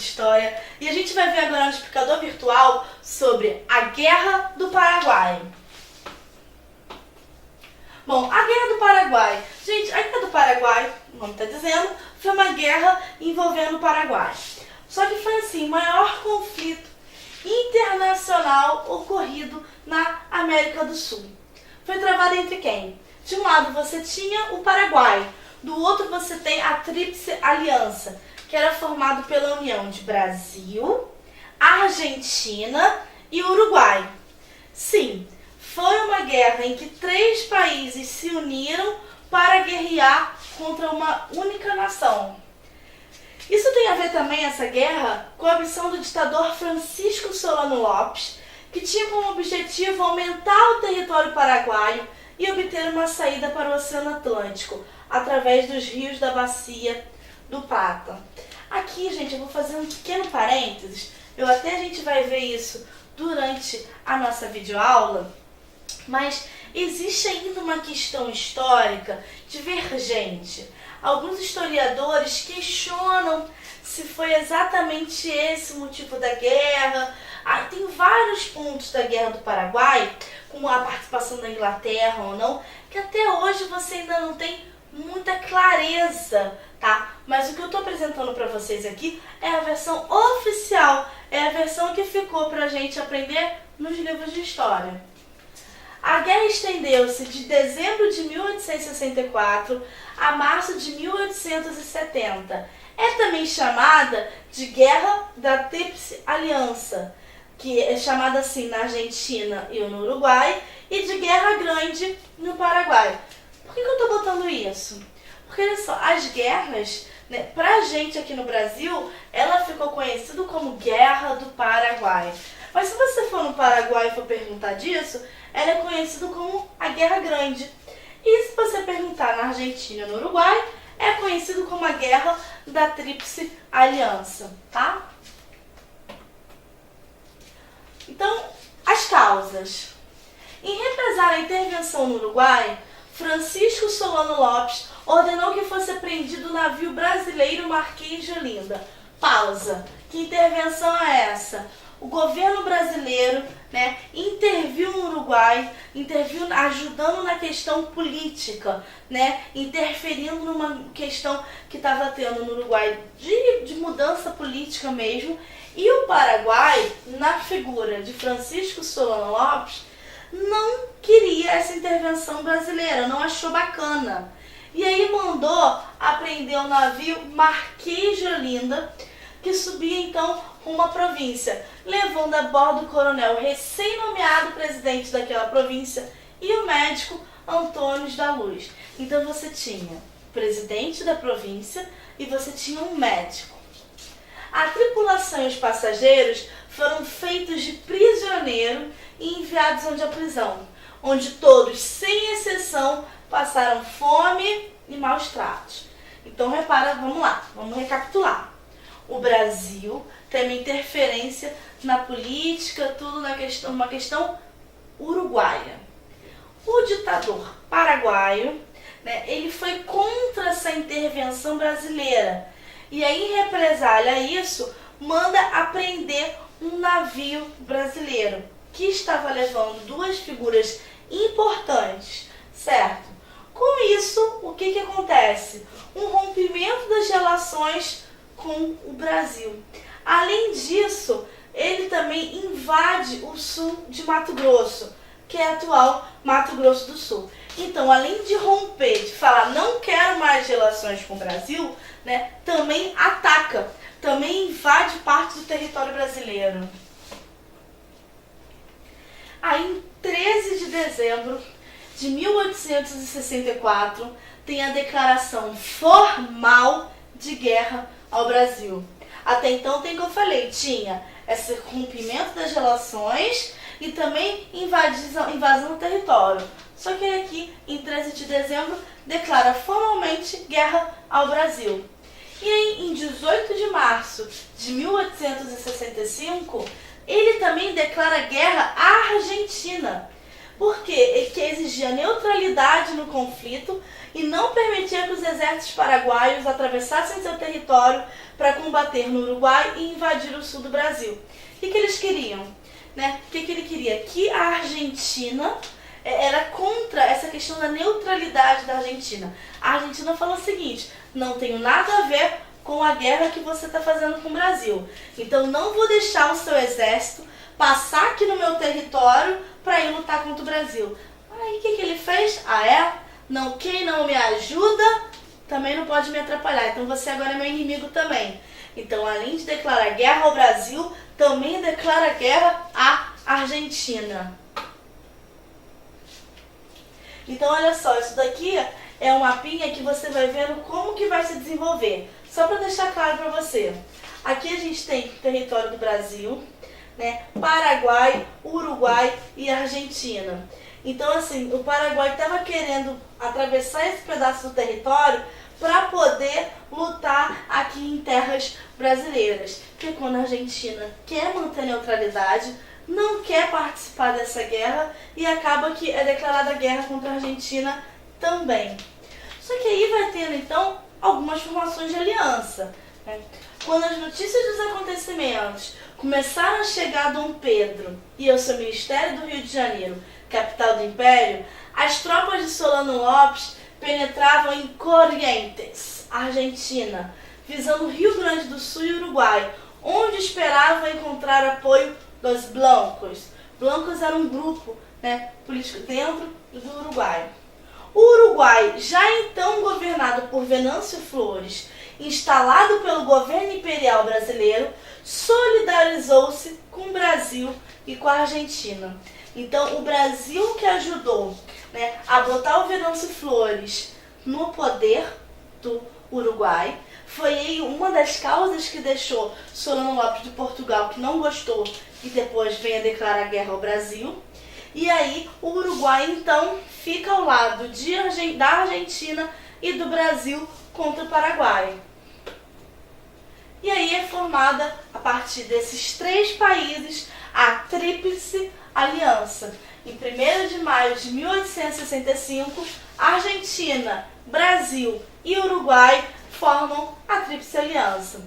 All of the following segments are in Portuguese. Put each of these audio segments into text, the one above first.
história e a gente vai ver agora no explicador virtual sobre a Guerra do Paraguai. Bom, a Guerra do Paraguai. Gente, a Guerra do Paraguai, o nome está dizendo, foi uma guerra envolvendo o Paraguai. Só que foi assim, o maior conflito internacional ocorrido na América do Sul. Foi travado entre quem? De um lado você tinha o Paraguai, do outro você tem a Tríplice Aliança, que era formado pela união de Brasil, Argentina e Uruguai. Sim, foi uma guerra em que 3 países se uniram para guerrear contra uma única nação. Isso tem a ver também, essa guerra, com a missão do ditador Francisco Solano Lopes, que tinha como objetivo aumentar o território paraguaio e obter uma saída para o Oceano Atlântico, através dos rios da Bacia do Plata. Aqui, gente, eu vou fazer um pequeno parênteses, a gente vai ver isso durante a nossa videoaula, mas existe ainda uma questão histórica divergente. Alguns historiadores questionam se foi exatamente esse o motivo da guerra. Tem vários pontos da Guerra do Paraguai, com a participação da Inglaterra ou não, que até hoje você ainda não tem muita clareza, tá? Mas o que eu estou apresentando para vocês aqui é a versão oficial, é a versão que ficou para a gente aprender nos livros de história. A guerra estendeu-se de dezembro de 1864 a março de 1870. É também chamada de Guerra da Tríplice Aliança, que é chamada assim na Argentina e no Uruguai, e de Guerra Grande no Paraguai. Por que eu estou botando isso? Porque, olha só, as guerras, né, pra gente aqui no Brasil, ela ficou conhecida como Guerra do Paraguai. Mas se você for no Paraguai e for perguntar disso, ela é conhecida como a Guerra Grande. E se você perguntar na Argentina e no Uruguai, é conhecido como a Guerra da Tríplice Aliança, tá? Então, as causas. Em represar a intervenção no Uruguai, Francisco Solano Lopes ordenou que fosse apreendido o navio brasileiro Marquês de Olinda. Pausa. Que intervenção é essa? O governo brasileiro, né, interviu no Uruguai, interviu ajudando na questão política, né, interferindo numa questão que estava tendo no Uruguai de mudança política mesmo. E o Paraguai, na figura de Francisco Solano Lopes, não queria essa intervenção brasileira, não achou bacana. E aí mandou apreender o navio Marquês de Olinda, que subia então rumo à província, levando a bordo o coronel recém-nomeado presidente daquela província e o médico Antônio da Luz. Então você tinha o presidente da província e você tinha um médico. A tripulação e os passageiros foram feitos de prisioneiro e enviados onde a prisão, onde todos, sem exceção, passaram fome e maus tratos. Então repara, vamos lá, vamos recapitular. O Brasil tem uma interferência na política, tudo uma questão uruguaia. O ditador paraguaio, né, ele foi contra essa intervenção brasileira. E aí, em represália a isso, manda apreender um navio brasileiro, que estava levando 2 figuras importantes, certo? Com isso, o que acontece? Um rompimento das relações com o Brasil. Além disso, ele também invade o sul de Mato Grosso, que é atual Mato Grosso do Sul. Então, além de romper, de falar não quero mais relações com o Brasil, né, também ataca, também invade parte do território brasileiro. Aí, em 13 de dezembro de 1864, tem a declaração formal de guerra ao Brasil. Até então, tem o que eu falei, tinha esse rompimento das relações e também invasão do território. Só que aqui, em 13 de dezembro, declara formalmente guerra ao Brasil. E aí, em 18 de março de 1865, ele também declara guerra à Argentina. Porque ele que exigia neutralidade no conflito e não permitia que os exércitos paraguaios atravessassem seu território para combater no Uruguai e invadir o sul do Brasil. O que eles queriam? Né? O que ele queria? Que a Argentina era contra essa questão da neutralidade da Argentina. A Argentina falou o seguinte: não tenho nada a ver com a guerra que você está fazendo com o Brasil. Então não vou deixar o seu exército passar aqui no meu território para ir lutar contra o Brasil. Aí o que ele fez? Não, quem não me ajuda também não pode me atrapalhar. Então você agora é meu inimigo também. Então, além de declarar guerra ao Brasil, também declara guerra à Argentina. Então, olha só, isso daqui é um mapinha que você vai vendo como que vai se desenvolver. Só para deixar claro para você. Aqui a gente tem território do Brasil, né, Paraguai, Uruguai e Argentina. Então, assim, o Paraguai estava querendo atravessar esse pedaço do território para poder lutar aqui em terras brasileiras. Porque quando a Argentina quer manter a neutralidade, não quer participar dessa guerra e acaba que é declarada guerra contra a Argentina também. Só que aí vai tendo, então, algumas formações de aliança, né? Quando as notícias dos acontecimentos começaram a chegar a Dom Pedro e ao seu Ministério do Rio de Janeiro, capital do Império, as tropas de Solano Lopes penetravam em Corrientes, Argentina, visando Rio Grande do Sul e Uruguai, onde esperavam encontrar apoio dos Blancos. Blancos era um grupo, né, político dentro do Uruguai. O Uruguai, já então governado por Venâncio Flores, instalado pelo governo imperial brasileiro, solidarizou-se com o Brasil e com a Argentina. Então, o Brasil que ajudou, né, a botar o Venâncio Flores no poder do Uruguai, foi aí uma das causas que deixou Solano Lopes de Portugal, que não gostou, e depois vem a declarar guerra ao Brasil. E aí o Uruguai, então, fica ao lado da Argentina e do Brasil contra o Paraguai. E aí é formada, a partir desses três países, a Tríplice Aliança. Em 1º de maio de 1865, Argentina, Brasil e Uruguai formam a Tríplice Aliança.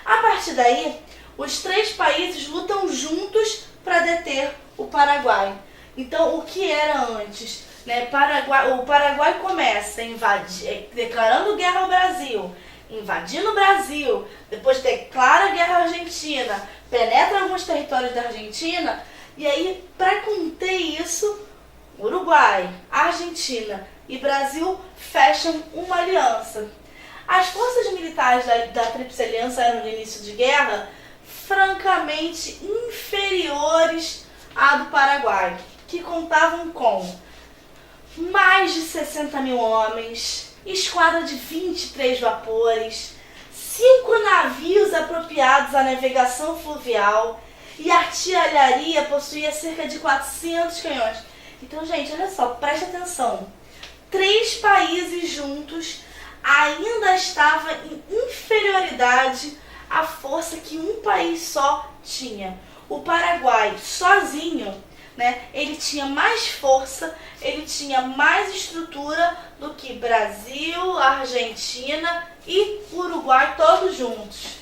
A partir daí, os três países lutam juntos para deter o Paraguai. Então, o que era antes? Né? O Paraguai começa declarando guerra ao Brasil, invadindo o Brasil, depois declara guerra à Argentina, penetra alguns territórios da Argentina, e aí, para conter isso, Uruguai, Argentina e Brasil fecham uma aliança. As forças militares da Tríplice Aliança eram, no início de guerra, francamente inferiores à do Paraguai, que contavam com mais de 60 mil homens, esquadra de 23 vapores, 5 navios apropriados à navegação fluvial e a artilharia possuía cerca de 400 canhões. Então, gente, olha só, preste atenção. 3 países juntos ainda estavam em inferioridade à força que um país só tinha. O Paraguai, sozinho, né, ele tinha mais força, ele tinha mais estrutura do que Brasil, Argentina e Uruguai todos juntos.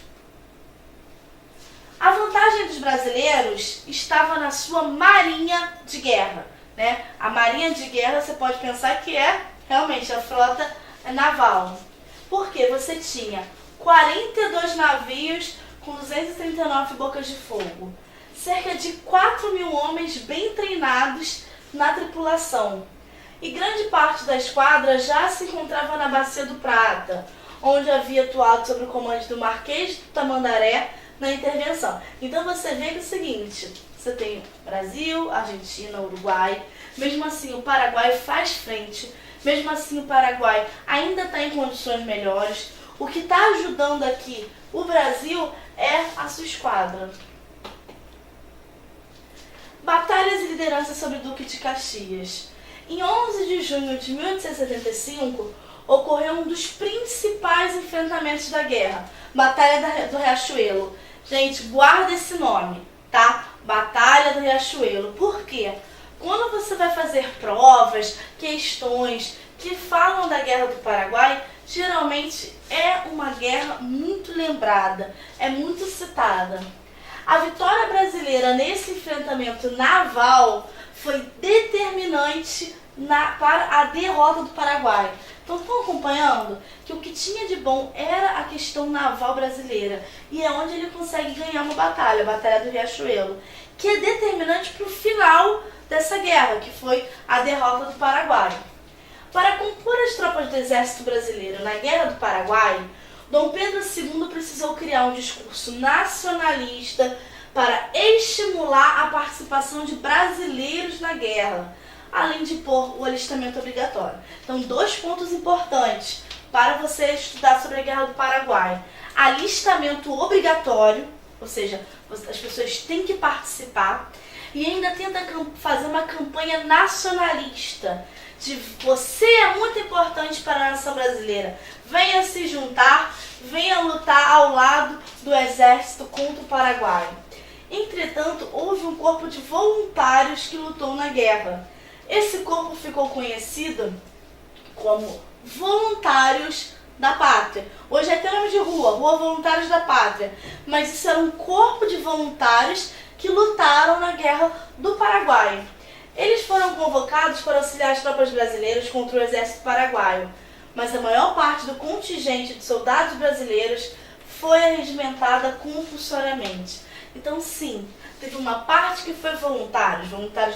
A vantagem dos brasileiros estava na sua marinha de guerra, né? A marinha de guerra você pode pensar que é realmente a frota naval, porque você tinha 42 navios com 239 bocas de fogo, cerca de 4 mil homens bem treinados na tripulação. E grande parte da esquadra já se encontrava na Bacia do Prata, onde havia atuado sob o comando do Marquês do Tamandaré na intervenção. Então você vê que é o seguinte, você tem Brasil, Argentina, Uruguai, mesmo assim o Paraguai faz frente, mesmo assim o Paraguai ainda está em condições melhores. O que está ajudando aqui o Brasil é a sua esquadra. Batalhas e liderança sobre o Duque de Caxias. Em 11 de junho de 1875, ocorreu um dos principais enfrentamentos da guerra, Batalha do Riachuelo. Gente, guarda esse nome, tá? Batalha do Riachuelo. Por quê? quando você vai fazer provas, questões que falam da Guerra do Paraguai, geralmente é uma guerra muito lembrada, é muito citada. A vitória brasileira nesse enfrentamento naval foi determinante para a derrota do Paraguai. Então estão acompanhando que o que tinha de bom era a questão naval brasileira. E é onde ele consegue ganhar uma batalha, a Batalha do Riachuelo, que é determinante para o final dessa guerra, que foi a derrota do Paraguai. Para compor as tropas do exército brasileiro na Guerra do Paraguai, Dom Pedro II precisou criar um discurso nacionalista para estimular a participação de brasileiros na guerra, além de pôr o alistamento obrigatório. Então, 2 pontos importantes para você estudar sobre a Guerra do Paraguai. Alistamento obrigatório, ou seja, as pessoas têm que participar, e ainda tenta fazer uma campanha nacionalista, de você é muito importante para a nação brasileira, venha se juntar, venha lutar ao lado do exército contra o Paraguai. Entretanto, houve um corpo de voluntários que lutou na guerra. Esse corpo ficou conhecido como Voluntários da Pátria. Hoje é até nome de rua, Rua Voluntários da Pátria. Mas isso era um corpo de voluntários que lutaram na Guerra do Paraguai. Eles foram convocados para auxiliar as tropas brasileiras contra o exército paraguaio, mas a maior parte do contingente de soldados brasileiros foi arregimentada compulsoriamente. Então sim, teve uma parte que foi voluntários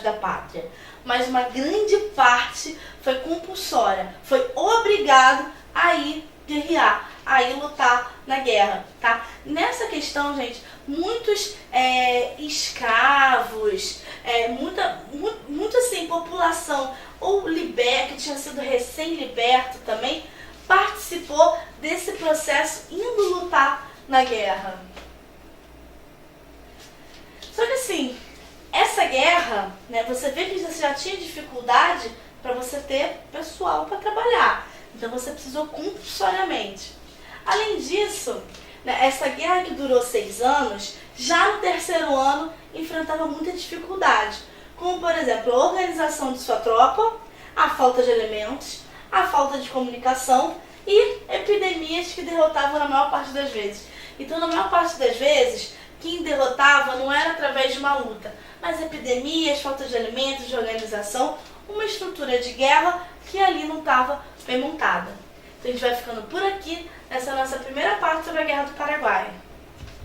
da pátria, mas uma grande parte foi compulsória, foi obrigado a ir guerrear, a ir lutar na guerra, tá? Nessa questão, gente, muitos escravos, muita assim, população ou que tinha sido recém-liberto também, participou desse processo indo lutar na guerra. Só que assim, essa guerra, né, você vê que você já tinha dificuldade para você ter pessoal para trabalhar. Então você precisou compulsoriamente. Além disso, né, essa guerra que durou 6 anos, já no 3º ano enfrentava muita dificuldade. Como, por exemplo, a organização de sua tropa, a falta de alimentos, a falta de comunicação e epidemias que derrotavam na maior parte das vezes. Então, na maior parte das vezes, quem derrotava não era através de uma luta, mas epidemias, falta de alimentos, de organização, uma estrutura de guerra que ali não estava bem montada. Então a gente vai ficando por aqui nessa nossa primeira parte sobre a Guerra do Paraguai.